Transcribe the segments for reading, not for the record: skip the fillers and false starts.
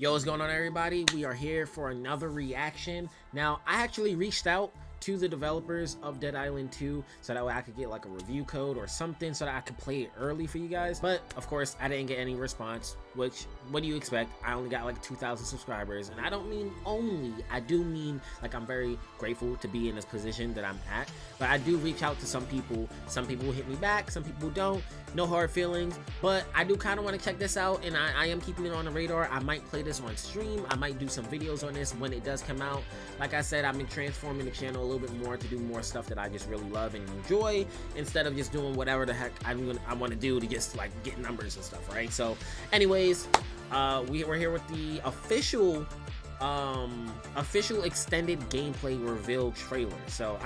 Yo, what's going on, everybody? We are here for another reaction. Now, I actually reached out to the developers of Dead Island 2 so that way I could get like a review code or something so that I could play it early for you guys. But of course, I didn't get any response, which, what do you expect? I only got like 2,000 subscribers, and I don't mean only, I do mean like I'm very grateful to be in this position that I'm at. But I do reach out to some people hit me back, some people don't. No hard feelings, but I do kind of want to check this out, and I am keeping it on the radar. I might play this on stream. I might do some videos on this when it does come out. Like I said, I've been transforming the channel a little bit more to do more stuff that I just really love and enjoy, instead of just doing whatever the heck I want to do to just like get numbers and stuff, right? So anyways, we're here with the official extended gameplay reveal trailer. So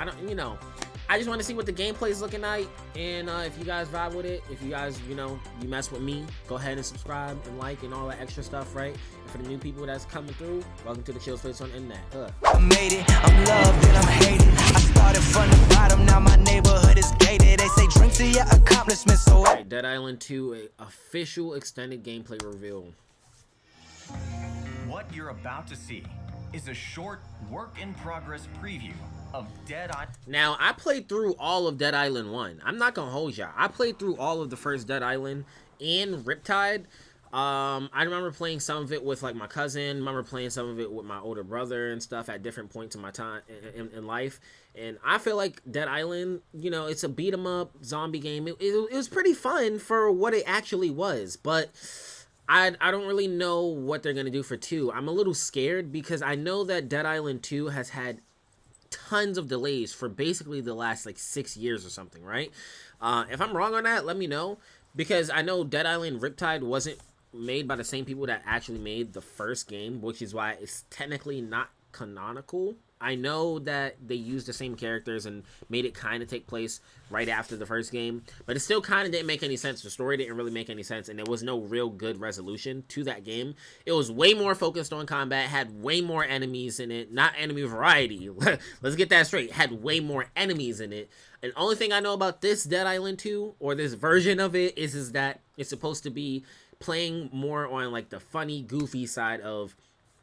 I just want to see what the gameplay is looking like, and if you guys vibe with it, if you guys, you mess with me, go ahead and subscribe and like and all that extra stuff, right? And for the new people that's coming through, welcome to the Chill Space on Internet. I made it, I'm loved and I'm hated. I started from the bottom, now my neighborhood is gated. They say drink to your accomplishments, so right, Dead Island 2 official extended gameplay reveal. What you're about to see is a short work-in-progress preview of Dead Island. Now, I played through all of Dead Island 1. I'm not gonna hold y'all. I played through all of the first Dead Island and Riptide. I remember playing some of it with like my cousin. I remember playing some of it with my older brother and stuff at different points in my time in life. And I feel like Dead Island, it's a beat 'em up zombie game. It was pretty fun for what it actually was, but I don't really know what they're gonna do for 2. I'm a little scared because I know that Dead Island 2 has had tons of delays for basically the last like 6 years or something, right? If I'm wrong on that, let me know, because I know Dead Island Riptide wasn't made by the same people that actually made the first game, which is why it's technically not canonical. I know that they used the same characters and made it kind of take place right after the first game, but it still kind of didn't make any sense. The story didn't really make any sense, and there was no real good resolution to that game. It was way more focused on combat, had way more enemies in it, not enemy variety. Let's get that straight. Had way more enemies in it. And the only thing I know about this Dead Island 2, or this version of it, is that it's supposed to be playing more on like the funny, goofy side of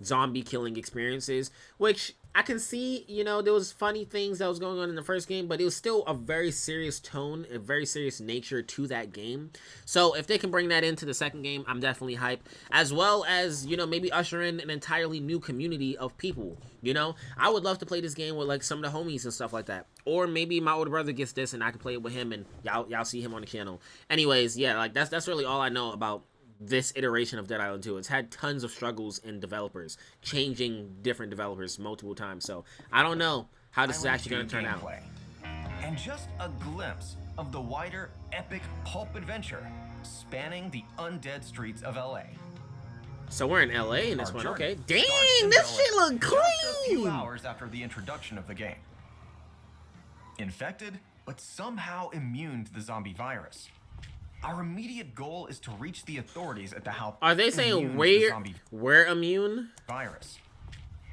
zombie killing experiences, which I can see, there was funny things that was going on in the first game, but it was still a very serious tone, a very serious nature to that game. So if they can bring that into the second game, I'm definitely hyped, as well as, maybe usher in an entirely new community of people. I would love to play this game with like some of the homies and stuff like that, or maybe my older brother gets this and I can play it with him, and y'all see him on the channel. Anyways, yeah, like that's really all I know about this iteration of Dead Island 2. It's had tons of struggles in developers, changing different developers multiple times. So I don't know how this is actually going to turn out. And just a glimpse of the wider, epic pulp adventure spanning the undead streets of LA. So we're in LA in this one, okay. Dang, this shit look clean! Just a few hours after the introduction of the game. Infected, but somehow immune to the zombie virus. Our immediate goal is to reach the authorities at the house. Are they saying we're immune? Virus.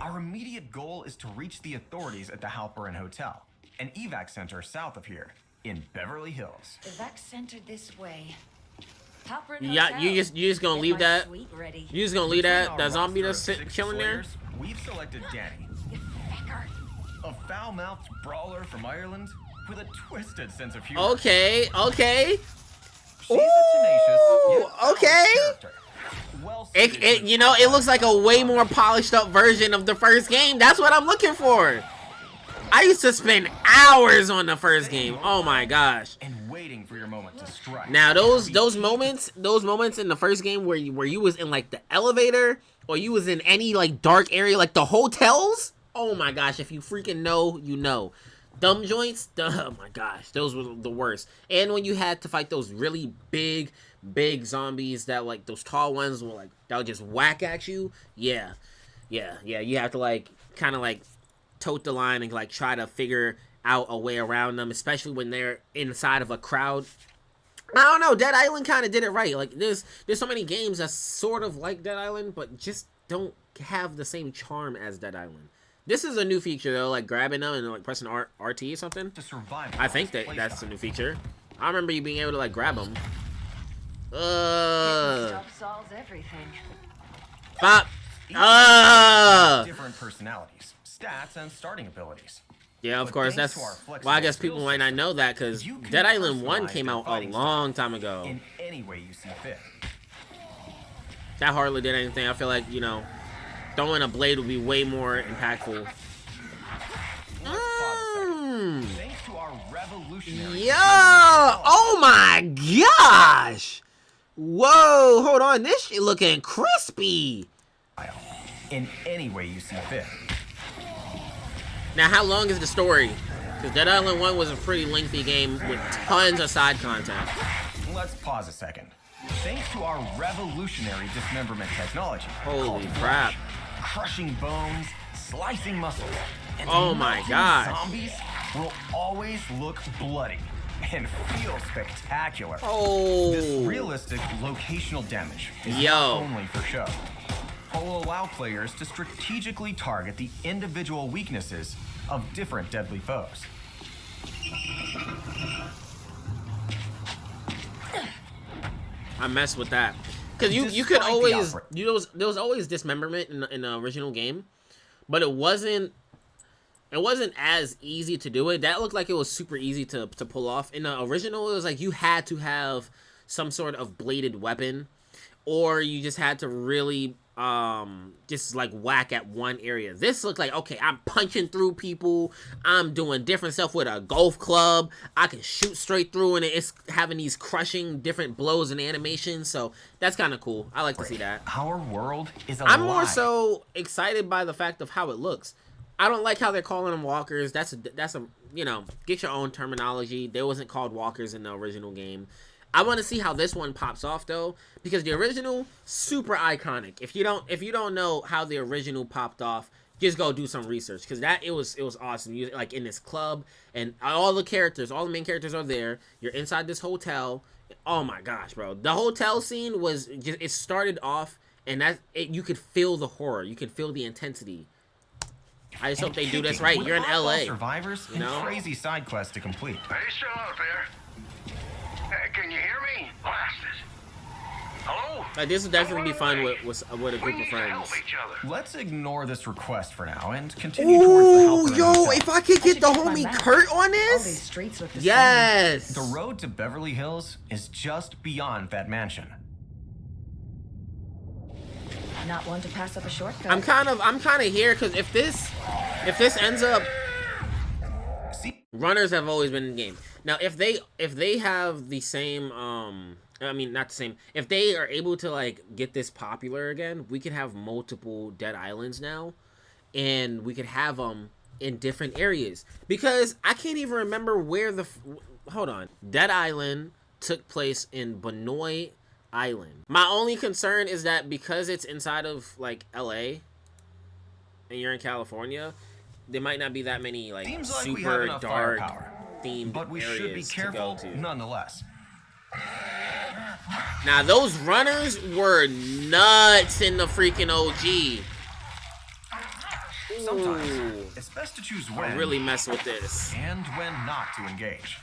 Our immediate goal is to reach the authorities at the Halperin Hotel, an evac center south of here in Beverly Hills. Evac center this way. Yeah, you just gonna leave that? You just gonna leave that zombie that's chilling there? We've selected Danny, a foul-mouthed brawler from Ireland with a twisted sense of humor. Okay. She's a tenacious, okay. Well, it looks like a way more polished up version of the first game. That's what I'm looking for. I used to spend hours on the first game. Oh my gosh. And waiting for your moment to strike. Now those moments in the first game where you was in like the elevator, or you was in any like dark area like the hotels. Oh my gosh, if you freaking know, you know. Dumb joints, oh my gosh, those were the worst. And when you had to fight those really big zombies that like those tall ones were like that would just whack at you. Yeah, you have to like kind of like tote the line and like try to figure out a way around them, especially when they're inside of a crowd. I don't know, Dead Island kind of did it right. Like there's so many games that's sort of like Dead Island, but just don't have the same charm as Dead Island. This is a new feature though, like grabbing them and like pressing RT or something. To survive, I think that's a new feature. I remember you being able to like grab them. Stuff solves everything. Bop. Different personalities, stats, and starting abilities. Yeah, of But course. thanks That's to our well. I flexible guess skill people might not system, know that because you can Dead Island 1 personalize came your out a fighting long style time ago. in any way you see fit. That hardly did anything. I feel like, you know, throwing a blade would be way more impactful. Let's pause a second. Thanks to our revolutionary Yo! Oh my gosh! Whoa! Hold on, this shit looking crispy. in any way you see fit. Now, how long is the story? Because Dead Island 1 was a pretty lengthy game with tons of side content. Let's pause a second. Thanks to our revolutionary dismemberment technology. Holy called crap. Crushing bones, slicing muscles, and Oh my melting gosh. zombies will always look bloody and feel spectacular. Oh. This realistic locational damage is Yo. not only for show, but will allow players to strategically target the individual weaknesses of different deadly foes. I messed with that. Because you could Despite the always, outbreak. there was always dismemberment in the original game, but it wasn't as easy to do it. That looked like it was super easy to pull off. In the original, it was like you had to have some sort of bladed weapon, or you just had to really just like whack at one area. This looked like, okay, I'm punching through people, I'm doing different stuff with a golf club, I can shoot straight through, and it's having these crushing different blows and animations. So that's kind of cool. I like to see that. Our world is alive. I'm more so excited by the fact of how it looks. I don't like how they're calling them walkers. That's a you know, get your own terminology. They wasn't called walkers in the original game. I want to see how this one pops off though, because the original super iconic. If you don't know how the original popped off, just go do some research, because it was awesome. You like in this club, and all the main characters are there. You're inside this hotel. Oh my gosh, bro! The hotel scene was just, it started off, and you could feel the horror. You could feel the intensity. I just hope they do this right. With You're in oddball LA. survivors you know? and crazy side quests to complete. Are you still out there? Can you hear me? Blasted. Hello? Like, this would definitely be fun with a We group of need to help friends. each other. Let's ignore this request for now and continue towards the Ooh, helper yo! hotel. If I could get the check my homie map. Kurt on All these this, streets look the yes. The road to Beverly Hills is just beyond that mansion. same. Not one to pass up a shortcut. I'm kind of here because if this ends up, See, runners have always been in the game. Now, if they have the same, I mean, not the same. If they are able to like get this popular again, we can have multiple Dead Islands now, and we could have them in different areas. Because I can't even remember where hold on. Dead Island took place in Benoit Island. My only concern is that because it's inside of like LA and you're in California, there might not be that many like seems like we have super enough dark firepower, themed but we should be areas careful to go to. nonetheless. Now those runners were nuts in the freaking OG. Sometimes Ooh, it's best to choose when I really mess with this. and when not to engage.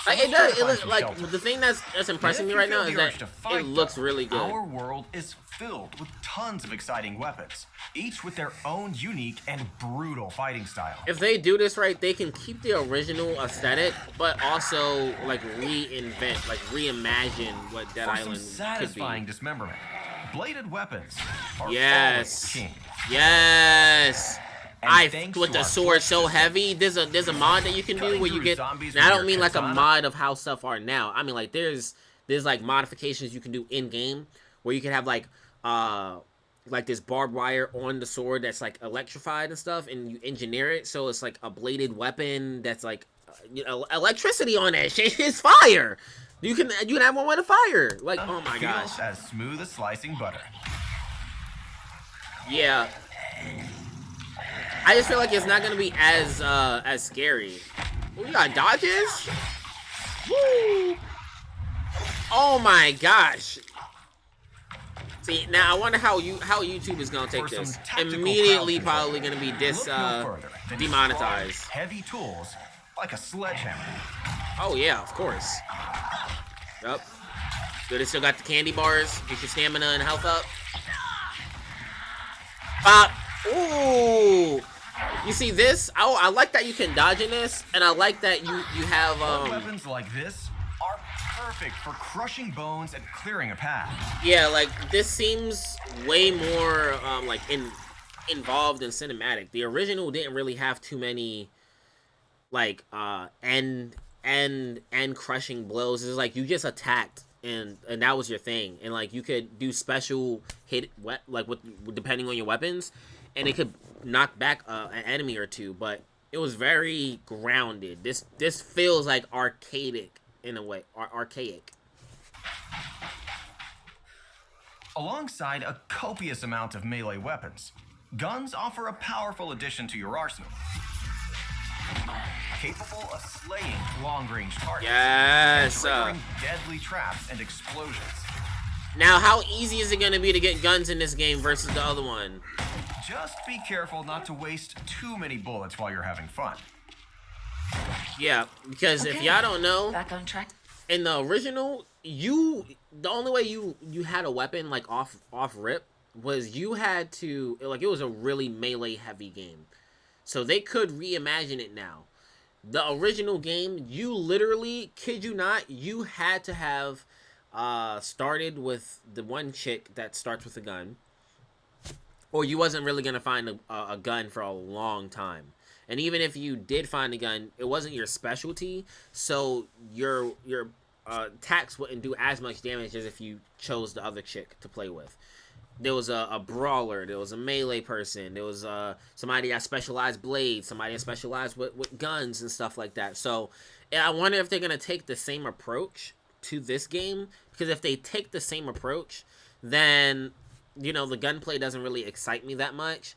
Like it let's does. try to find It some like shelter. the thing that's impressing me If you right now feel is the urge that to fight, it looks though, really good. Our world is filled with tons of exciting weapons, each with their own unique and brutal fighting style. If they do this right, they can keep the original aesthetic, but also like reinvent, like reimagine what Dead For some Island could satisfying be. dismemberment, bladed weapons are Yes. always king. Yes. And thanks With to the our sword flex so system, heady. There's a mod that you can do cutting where you through get. zombies Now, I with don't your mean like a katana. mod of how stuff are now. I mean like there's like modifications you can do in game where you can have like this barbed wire on the sword that's like electrified and stuff, and you engineer it so it's like a bladed weapon that's like electricity on that shit. It's fire. You can have one with a fire. Like, oh my Feels gosh. as smooth as slicing butter. Yeah. I just feel like it's not gonna be as scary. Oh, you got dodges? Woo! Oh my gosh. See, now I wonder how YouTube is gonna take For some this. tactical Immediately crowd probably gonna be Look no further than demonetized. strong, heavy tools like a sledgehammer. Oh yeah, of course. Yep. Good, it still got the candy bars. Get your stamina and health up. Pop. Ooh. You see this? I like that you can dodge in this, and I like that you have Weapons like this are perfect for crushing bones and clearing a path. yeah, like this seems way more like involved in cinematic. The original didn't really have too many like end crushing blows. It's like you just attacked and that was your thing, and like you could do special hit like with depending on your weapons, and it could knock back an enemy or two. But it was very grounded. This feels like arcadic in a way, archaic. Alongside a copious amount of melee weapons, guns offer a powerful addition to your arsenal. Capable of slaying long-range targets. Yes. And triggering deadly traps and explosions. Now, how easy is it going to be to get guns in this game versus the other one? Just be careful not to waste too many bullets while you're having fun. Yeah, because if y'all don't know, Back on track. in the original, the only way you had a weapon like off rip was you had to, like, it was a really melee heavy game. So they could reimagine it now. The original game, you literally, kid you not, you had to have started with the one chick that starts with a gun, or you wasn't really gonna find a gun for a long time. And even if you did find a gun, it wasn't your specialty, so your attacks wouldn't do as much damage as if you chose the other chick to play with. There was a brawler, there was a melee person, there was somebody that specialized blades, somebody that specialized with guns and stuff like that. So I wonder if they're going to take the same approach to this game, because if they take the same approach, then, you know, the gunplay doesn't really excite me that much.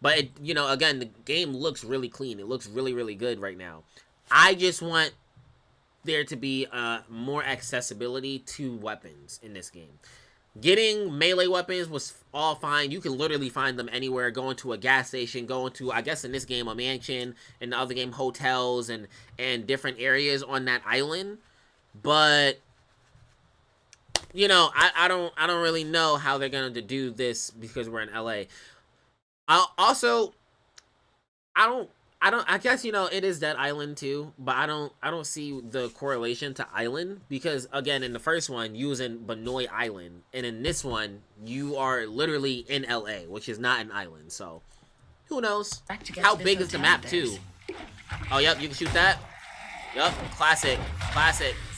But, it, you know, again, the game looks really clean. It looks really, really good right now. I just want there to be more accessibility to weapons in this game. Getting melee weapons was all fine. You can literally find them anywhere. Going to a gas station, going to, I guess in this game, a mansion, in the other game, hotels and different areas on that island. But, you know, I don't really know how they're going to do this because we're in LA. I guess, you know, it is Dead Island too, but I don't see the correlation to Island, because again, in the first one you was in Banoi Island, and in this one you are literally in LA, which is not an island. So who knows? How big is the map too? Oh, yep, you can shoot that. Yep, classic.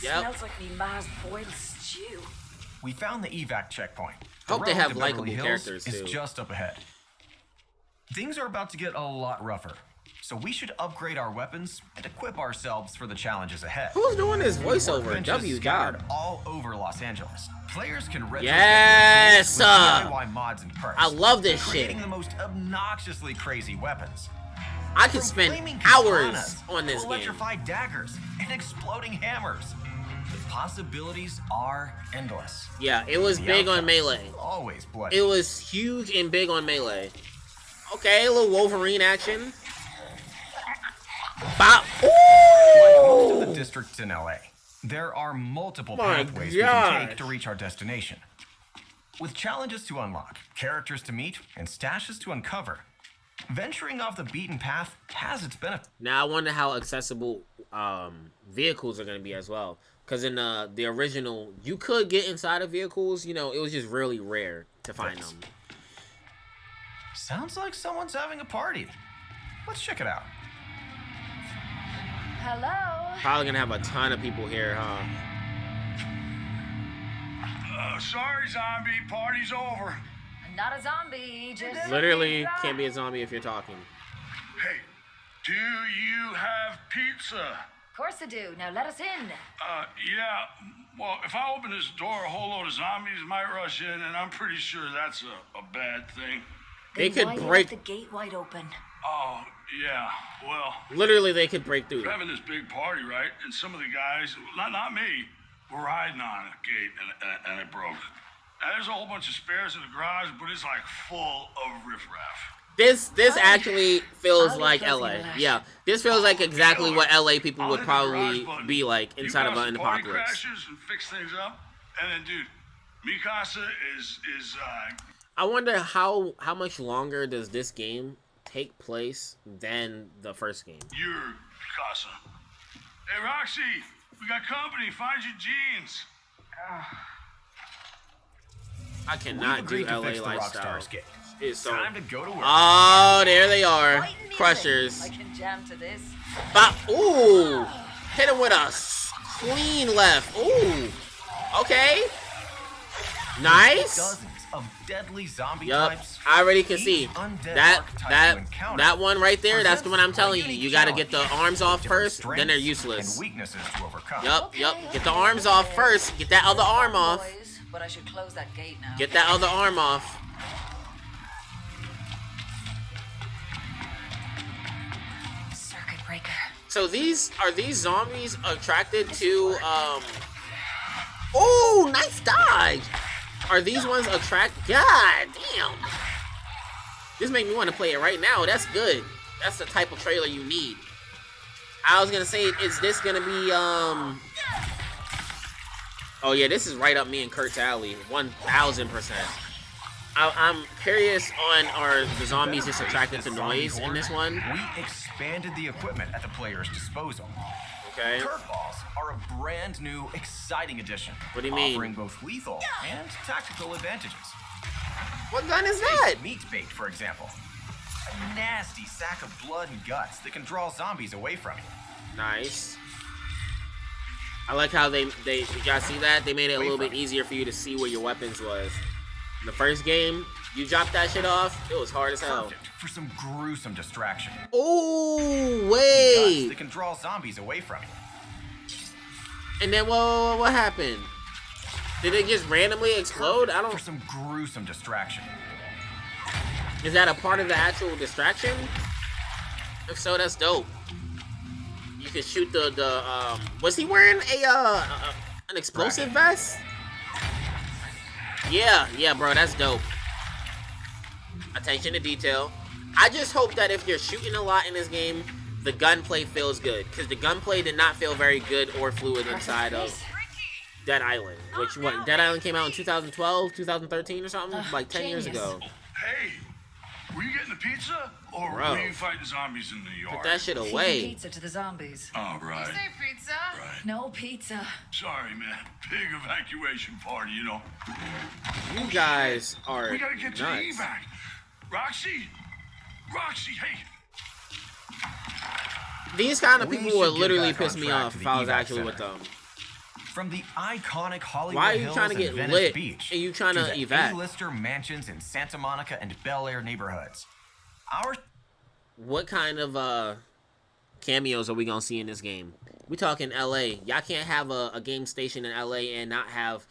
Yep. Smells like me ma's boiled stew. We found the evac checkpoint. Hope they road have to likable Beverly Hills characters is too. just up ahead. Things are about to get a lot rougher, so we should upgrade our weapons and equip ourselves for the challenges ahead. Who's doing this voiceover? Workbenches W scattered God. all over Los Angeles. Players can retrofit Yes, their tools with DIY mods and perks. I love this shit. Creating the most obnoxiously crazy weapons. I could From spend flaming hours katanas on this to game. electrified daggers and exploding hammers. The possibilities are endless. Yeah, it was The big on outcomes melee. Always bloody. It was huge and big on melee. Okay, a little Wolverine action. Bop. Like most of Ooh! the districts in LA, there are multiple My pathways we can gosh. take to reach our destination. With challenges to unlock, characters to meet, and stashes to uncover, venturing off the beaten path has its benefits. Now I wonder how accessible vehicles are going to be as well. Because in the original, you could get inside of vehicles. You know, it was just really rare to find them. Sounds like someone's having a party. Let's check it out. Hello? Probably going to have a ton of people here, huh? Sorry, zombie. Party's over. I'm not a zombie, just... Literally can't be a zombie if you're talking. Hey, do you have pizza? Of course I do. Now let us in. Yeah. Well, if I open this door, a whole load of zombies might rush in, and I'm pretty sure that's a bad thing. They Then could why you break- left the gate wide open? Oh, yeah. Well, Literally, they could break through. we're having this big party, right? And some of the guys, not me, were riding on a gate, and it broke. And there's a whole bunch of spares in the garage, but it's like full of riffraff. This actually feels I'll like leave those LA. in the lash. Yeah, this feels like exactly what LA people I'll would hit the probably garage button. be like You inside of got an some party apocalypse. crashers and fix things up, and then, dude, Mikasa is I wonder how much longer does this game take place than the first game? You're Casa. Hey, Roxy, we got company. Find your jeans. I cannot do Agreed to LA fix the lifestyle. Rockstar skate. It's so. Time to go to work. Oh, there they are, Fighting music. crushers. I can jam to this. Bop. Ooh, hit him with a clean left. Ooh, okay, nice. Dozens of deadly zombie Yup, types. I already can Each see undead that archetype you encounter that one right there. That's the one I'm presents telling a you. unique You got to get the challenge, arms off different first, then they're strengths useless. And weaknesses to overcome. Yup, Okay, yup. Get the okay, arms off okay. first. Get that other arm off. Boys, but I should close that gate now. Get that other arm off. Circuit breaker. So these zombies attracted to Oh, nice dodge. Are these ones attract? God damn. This make me want to play it right now. That's good. That's the type of trailer you need. I was gonna say, is this gonna be Oh yeah, this is right up me and Kurt's alley, 1000%. I'm curious on are the zombies just attracted to noise in this one? We expanded the equipment at the player's disposal. Okay. Curveballs are a brand new, exciting addition. What do you mean? Offering both lethal and tactical advantages. What gun is that? Meat bait, for example. A nasty sack of blood and guts that can draw zombies away from you. Nice. I like how they you guys see that? They made it a little bit easier for you to see where your weapons was. In the first game, you dropped that shit off, it was hard as hell. Perfect for some gruesome distraction. Oh, Guts wait. that can draw zombies away from you. And then what happened? Did it just randomly explode? I For don't. some gruesome distraction. Is that a part of the actual distraction? If so, that's dope. You can shoot the was he wearing an explosive vest? Yeah, bro, that's dope. Attention to detail. I just hope that if you're shooting a lot in this game, the gunplay feels good, because the gunplay did not feel very good or fluid inside of Dead Island. Which what? Dead Island came out in 2012, 2013 or something, like 10 years genius. ago. Hey, were you getting the pizza? Or Bro. were you fighting zombies in the yard? Put that shit Feeding away. pizza to the zombies. Oh, right. pizza? Right. No pizza. Sorry, man. Big evacuation party, you know. You guys are We gotta get to nuts. the evac. Roxy! Roxy, hey! These kind of We people would should get literally back on piss me track off to if the I was evac actually with center. them. From the iconic Hollywood Why are you Hills trying to and get Venice lit Beach and you trying to the evac? A-lister mansions in Santa Monica and Bel Air neighborhoods. Our What kind of cameos are we gonna see in this game? We talking LA. Y'all can't have a game station in LA and not have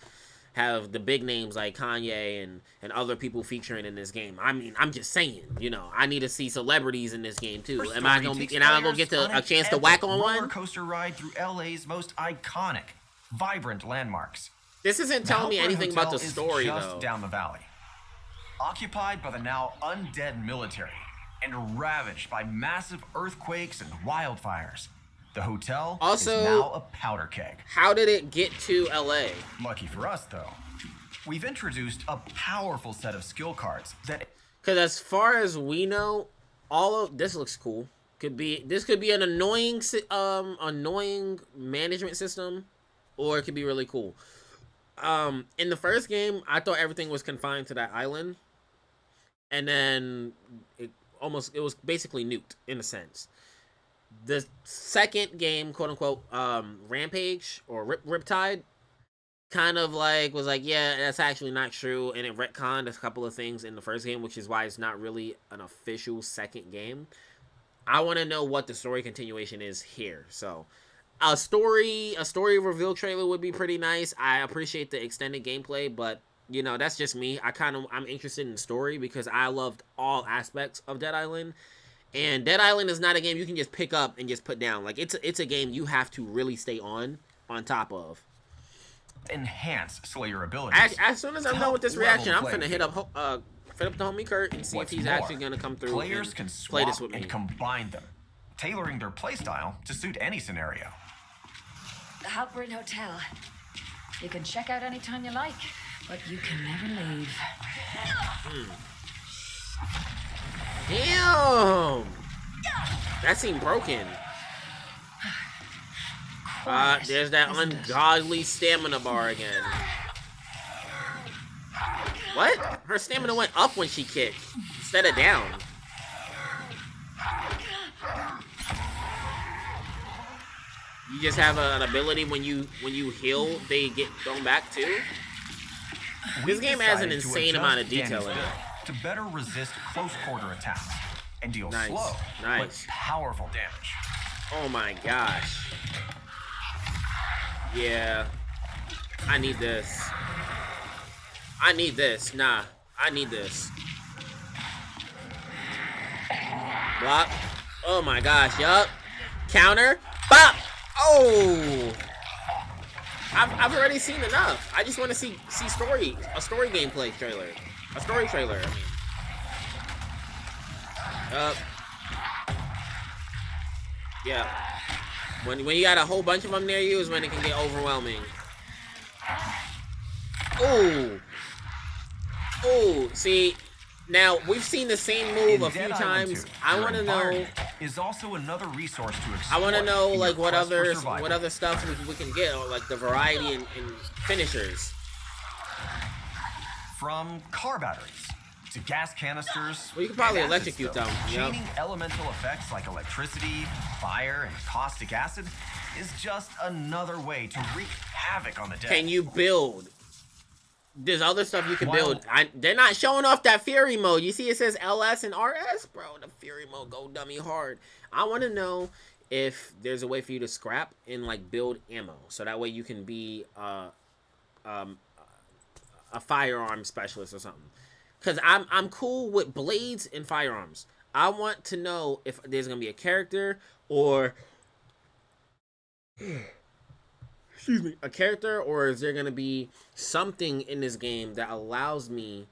the big names like Kanye and other people featuring in this game. I mean, I'm just saying, you know, I need to see celebrities in this game too. Am I gonna be? And I'm gonna get a chance to whack on roller one? coaster ride through LA's most iconic, vibrant landmarks. This isn't The telling me Halperin anything about the Hotel is story just though. down the valley, occupied by the now undead military and ravaged by massive earthquakes and wildfires. The hotel Also- is now a powder keg. How did it get to LA? Lucky for us, though, we've introduced a powerful set of skill cards that Because as far as we know, all of this looks cool. This could be an annoying management system, or it could be really cool. In the first game, I thought everything was confined to that island, and then it was basically nuked in a sense. The second game, quote unquote, Rampage or Riptide, kind of was like, yeah, that's actually not true, and it retconned a couple of things in the first game, which is why it's not really an official second game. I want to know what the story continuation is here. So, a story reveal trailer would be pretty nice. I appreciate the extended gameplay, but you know, that's just me. I'm interested in story because I loved all aspects of Dead Island. And Dead Island is not a game you can just pick up and just put down. Like it's a game you have to really stay on top of. enhance Slayer abilities. As soon as I'm done with this Level reaction, I'm playing finna hit up the homie Kurt and see What's if he's more, actually gonna come through Players and can play swap this with me. and combine them, tailoring their playstyle to suit any scenario. The Halperin Hotel. You can check out anytime you like. But you can never leave. Damn! That seemed broken. There's that ungodly stamina bar again. What? Her stamina went up when she kicked, instead of down. You just have an ability when you heal, they get thrown back too? This game has an insane amount of detail in it. To better resist close quarter attacks and deal Nice, slow nice. but powerful damage. Oh my gosh. Yeah. I need this. I need this. Nah. I need this. Block. Oh my gosh. Yup. Counter. Bop. Oh. I've already seen enough. I just want to see a story gameplay trailer. A story trailer, I mean. Yeah. When you got a whole bunch of them near you is when it can get overwhelming. Ooh. Ooh. See, now we've seen the same move a few times. I want to know. Is also another resource to exploit. I want to know in like your what quest for other survival. stuff we can get, or like the variety in finishers. From car batteries to gas canisters. Well, you can probably and acid electrocute stoves. them, yep. Chaining elemental effects like electricity, fire, and caustic acid is just another way to wreak havoc on the dead. Can you build? There's other stuff you can Wow. build. They're not showing off that Fury mode. You see it says LS and RS? Bro, the Fury mode go dummy hard. I want to know if there's a way for you to scrap and like build ammo. So that way you can be a firearm specialist or something. Because I'm cool with blades and firearms. I want to know if there's going to be a character or... Excuse me. A character, or is there going to be something in this game that allows me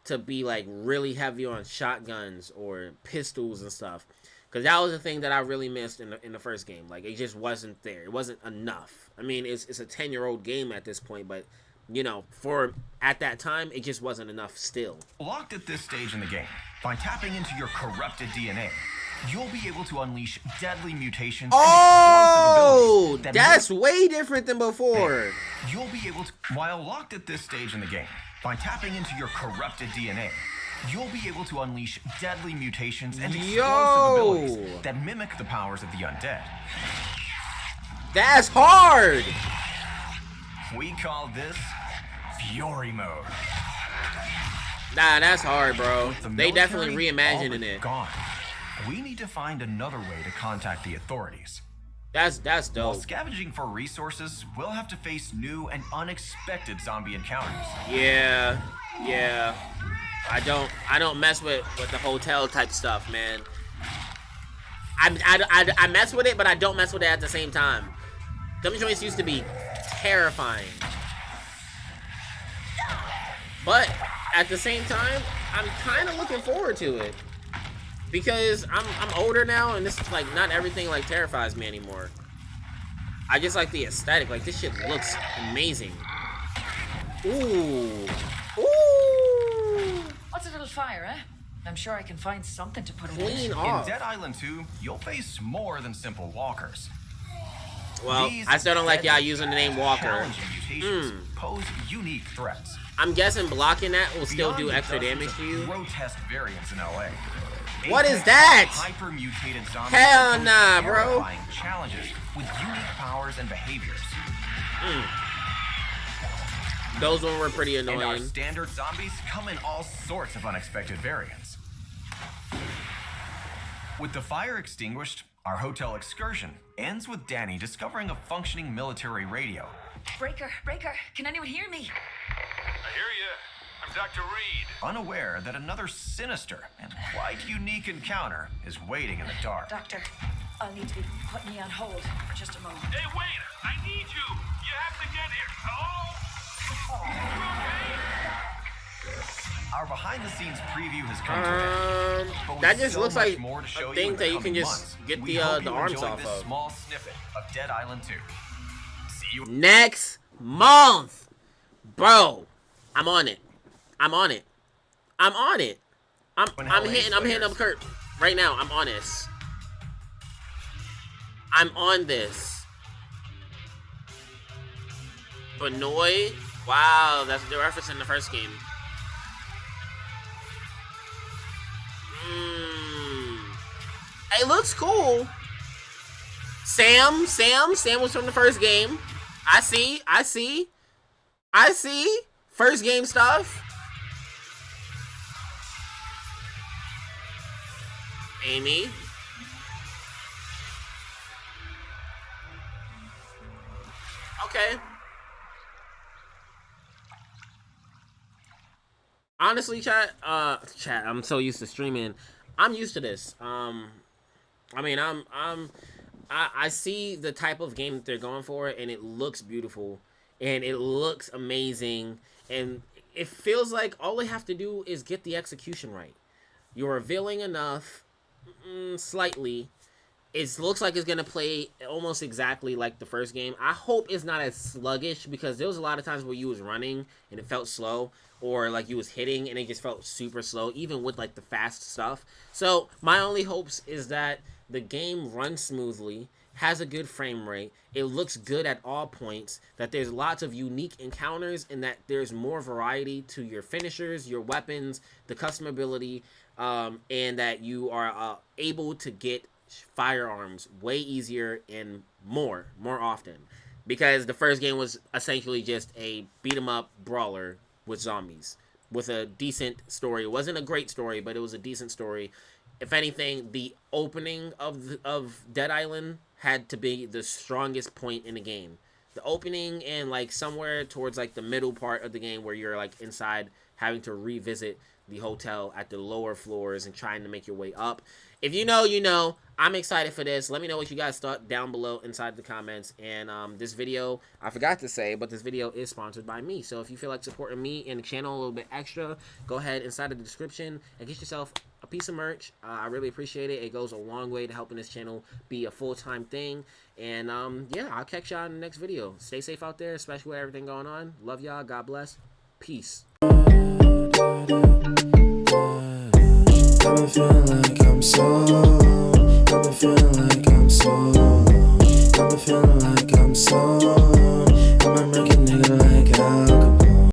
to be like really heavy on shotguns or pistols and stuff? Because that was the thing that I really missed in the first game. Like, it just wasn't there. It wasn't enough. I mean, it's a 10-year-old game at this point, but you know, for at that time, it just wasn't enough still. Locked at this stage in the game, by tapping into your corrupted DNA, you'll be able to unleash deadly mutations Oh, and explosive abilities that that's way different than before. You'll be able to, while locked at this stage in the game, by tapping into your corrupted DNA, you'll be able to unleash deadly mutations and explosive abilities that mimic the powers of the undead. That's hard. We call this Fury Mode. Nah, that's hard, bro. With the They definitely military all reimagining but it. Gone. We need to find another way to contact the authorities. That's While dope. scavenging for resources, we'll have to face new and unexpected zombie encounters. Yeah. I don't mess with the hotel type stuff, man. I mess with it, but I don't mess with it at the same time. Them joints used to be terrifying. But at the same time, I'm kind of looking forward to it. Because I'm older now, and this is like not everything like terrifies me anymore. I just like the aesthetic. Like, this shit looks amazing. Ooh. What's a little fire, eh? I'm sure I can find something to put in Clean it. off. In Dead Island 2, you'll face more than simple walkers. Well, These I still don't like y'all deadly, using the name Walker. challenging mutations pose unique threats. I'm guessing blocking that will still Beyond do the extra dozens damage of to you. grotesque variants in LA. What is Apex that? Hyper-mutated zombies Hell pose nah, bro. terrifying challenges with unique powers and behaviors. Those ones were pretty And our annoying. standard zombies come in all sorts of unexpected variants. With the fire extinguished, our hotel excursion ends with Danny discovering a functioning military radio. Breaker, can anyone hear me? I hear you. I'm Dr. Reed. Unaware that another sinister and quite unique encounter is waiting in the dark. Doctor, I'll need to be putting you on hold for just a moment. Hey, wait! I need you! You have to get here. Hello? Our behind-the-scenes preview has come to an end. But with That just so looks much like more to show a thing in the that you can coming just months, get we the hope you arms enjoyed off this of. small snippet of Dead Island 2. See you. Next month. Bro, I'm on it. I'm on it. I'm on it. I'm hitting up Kurt right now. I'm on this. I'm on this. Benoit. Wow, that's the reference in the first game. It looks cool. Sam was from the first game. I see. First game stuff. Amy. Okay. Honestly, chat, I'm so used to streaming. I'm used to this. I mean, I see the type of game that they're going for, and it looks beautiful, and it looks amazing, and it feels like all they have to do is get the execution right. You're revealing enough, slightly. It looks like it's going to play almost exactly like the first game. I hope it's not as sluggish, because there was a lot of times where you was running and it felt slow, or like you was hitting and it just felt super slow, even with like the fast stuff. So my only hopes is that the game runs smoothly, has a good frame rate, it looks good at all points, that there's lots of unique encounters, and that there's more variety to your finishers, your weapons, the customability, and that you are able to get firearms way easier and more often, because the first game was essentially just a beat 'em up brawler with zombies with a decent story. It wasn't a great story, but it was a decent story. If anything, the opening of Dead Island had to be the strongest point in the game. The opening, and like somewhere towards like the middle part of the game, where you're like inside having to revisit the hotel at the lower floors and trying to make your way up. If you know, you know. I'm excited for this. Let me know what you guys thought down below inside the comments. And this video, I forgot to say, but this video is sponsored by me. So if you feel like supporting me and the channel a little bit extra, go ahead inside of the description and get yourself a piece of merch. I really appreciate it. It goes a long way to helping this channel be a full-time thing. And yeah, I'll catch y'all in the next video. Stay safe out there, especially with everything going on. Love y'all. God bless. Peace. I've been feeling like I'm so, I've been feeling like I'm so, I've been feeling like I'm so, I'm a nigga like alcohol.